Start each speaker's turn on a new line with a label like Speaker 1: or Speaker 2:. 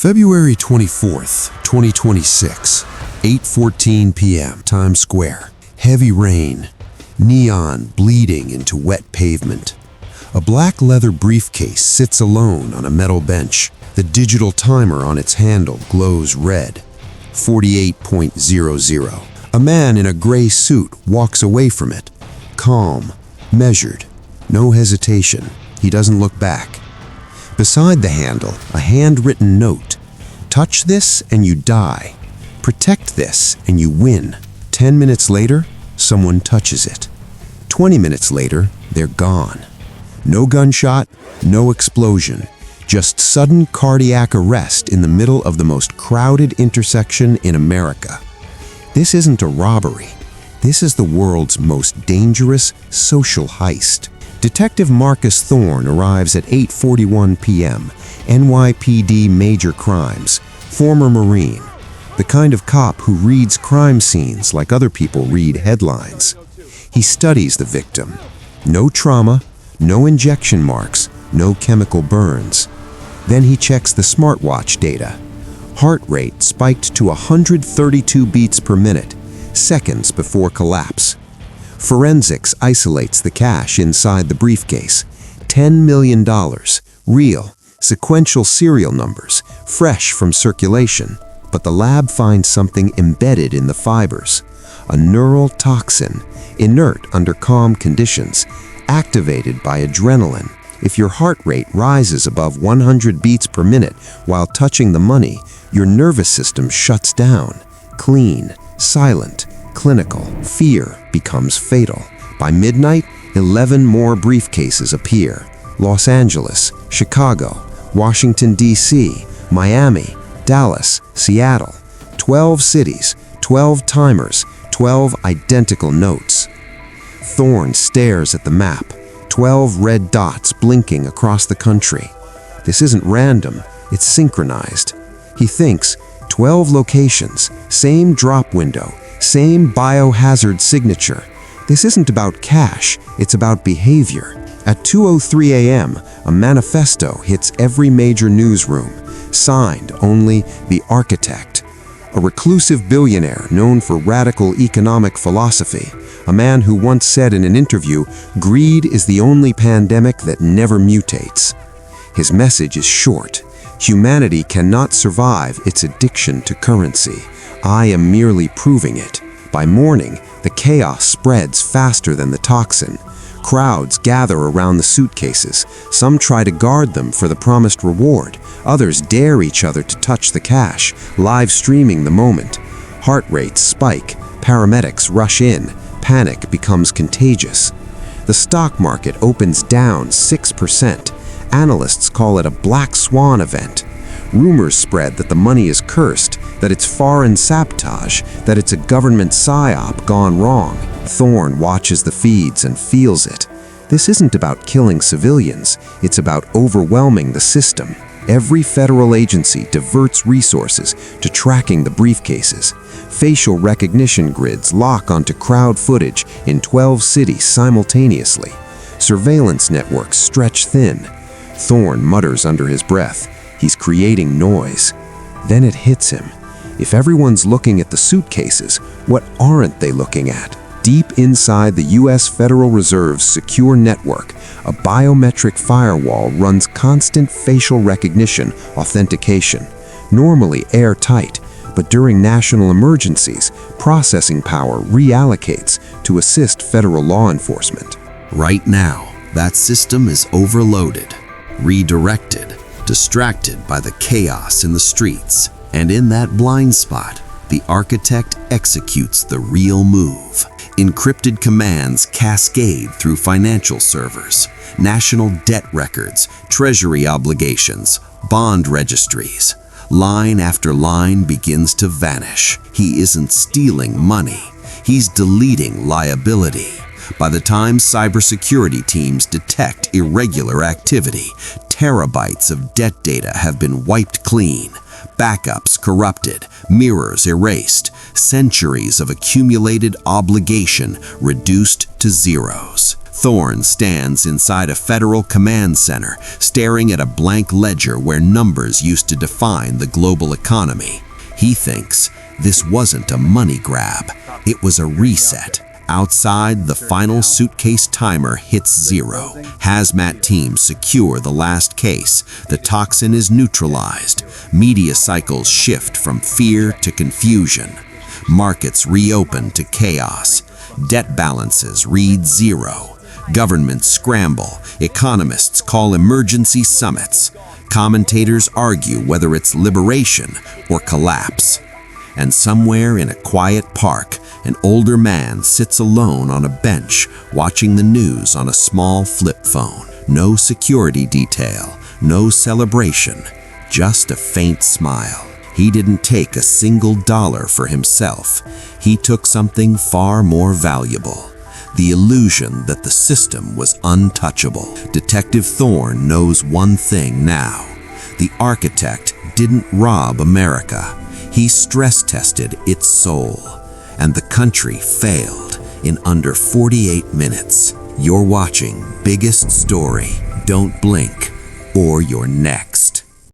Speaker 1: February 24th, 2026, 8:14 p.m., Times Square. Heavy rain, neon bleeding into wet pavement. A black leather briefcase sits alone on a metal bench. The digital timer on its handle glows red. 48.00. A man in a gray suit walks away from it. Calm, measured, no hesitation. He doesn't look back. Beside the handle, a handwritten note. Touch this and you die. Protect this and you win. 10 minutes later, someone touches it. 20 minutes later, they're gone. No gunshot, no explosion. Just sudden cardiac arrest in the middle of the most crowded intersection in America. This isn't a robbery. This is the world's most dangerous social heist. Detective Marcus Thorne arrives at 8:41 p.m., NYPD Major Crimes, former Marine, the kind of cop who reads crime scenes like other people read headlines. He studies the victim. No trauma, no injection marks, no chemical burns. Then he checks the smartwatch data. Heart rate spiked to 132 beats per minute, seconds before collapse. Forensics isolates the cash inside the briefcase. $10 million, real, sequential serial numbers, fresh from circulation. But the lab finds something embedded in the fibers. A neural toxin, inert under calm conditions, activated by adrenaline. If your heart rate rises above 100 beats per minute while touching the money, your nervous system shuts down. Clean, silent, clinical. Fear becomes fatal. By midnight, 11 more briefcases appear. Los Angeles, Chicago, Washington, D.C., Miami, Dallas, Seattle. 12 cities, 12 timers, 12 identical notes. Thorne stares at the map. 12 red dots blinking across the country. This isn't random, it's synchronized. He thinks, 12 locations, same drop window, same biohazard signature. This isn't about cash, it's about behavior. At 2:03 a.m., a manifesto hits every major newsroom, signed only the architect. A reclusive billionaire known for radical economic philosophy, a man who once said in an interview, "Greed is the only pandemic that never mutates." His message is short. Humanity cannot survive its addiction to currency. I am merely proving it. By morning, the chaos spreads faster than the toxin. Crowds gather around the suitcases. Some try to guard them for the promised reward. Others dare each other to touch the cash, live streaming the moment. Heart rates spike. Paramedics rush in. Panic becomes contagious. The stock market opens down 6%. Analysts call it a Black Swan Event. Rumors spread that the money is cursed, that it's foreign sabotage, that it's a government psyop gone wrong. Thorne watches the feeds and feels it. This isn't about killing civilians, it's about overwhelming the system. Every federal agency diverts resources to tracking the briefcases. Facial recognition grids lock onto crowd footage in 12 cities simultaneously. Surveillance networks stretch thin. Thorne mutters under his breath. He's creating noise. Then it hits him. If everyone's looking at the suitcases, what aren't they looking at? Deep inside the U.S. Federal Reserve's secure network, a biometric firewall runs constant facial recognition authentication, normally airtight, but during national emergencies, processing power reallocates to assist federal law enforcement.
Speaker 2: Right now, that system is overloaded, redirected, distracted by the chaos in the streets. And in that blind spot, the architect executes the real move. Encrypted commands cascade through financial servers, national debt records, treasury obligations, bond registries. Line after line begins to vanish. He isn't stealing money, he's deleting liability. By the time cybersecurity teams detect irregular activity, terabytes of debt data have been wiped clean. Backups corrupted, mirrors erased, centuries of accumulated obligation reduced to zeros. Thorne stands inside a federal command center, staring at a blank ledger where numbers used to define the global economy. He thinks this wasn't a money grab, it was a reset. Outside, the final suitcase timer hits 0. Hazmat teams secure the last case. The toxin is neutralized. Media cycles shift from fear to confusion. Markets reopen to chaos. Debt balances read 0. Governments scramble. Economists call emergency summits. Commentators argue whether it's liberation or collapse. And somewhere in a quiet park, an older man sits alone on a bench watching the news on a small flip phone. No security detail, no celebration, just a faint smile. He didn't take a single dollar for himself. He took something far more valuable. The illusion that the system was untouchable. Detective Thorne knows one thing now. The architect didn't rob America. He stress-tested its soul. And the country failed in under 48 minutes. You're watching Biggest Story. Don't blink, or you're next.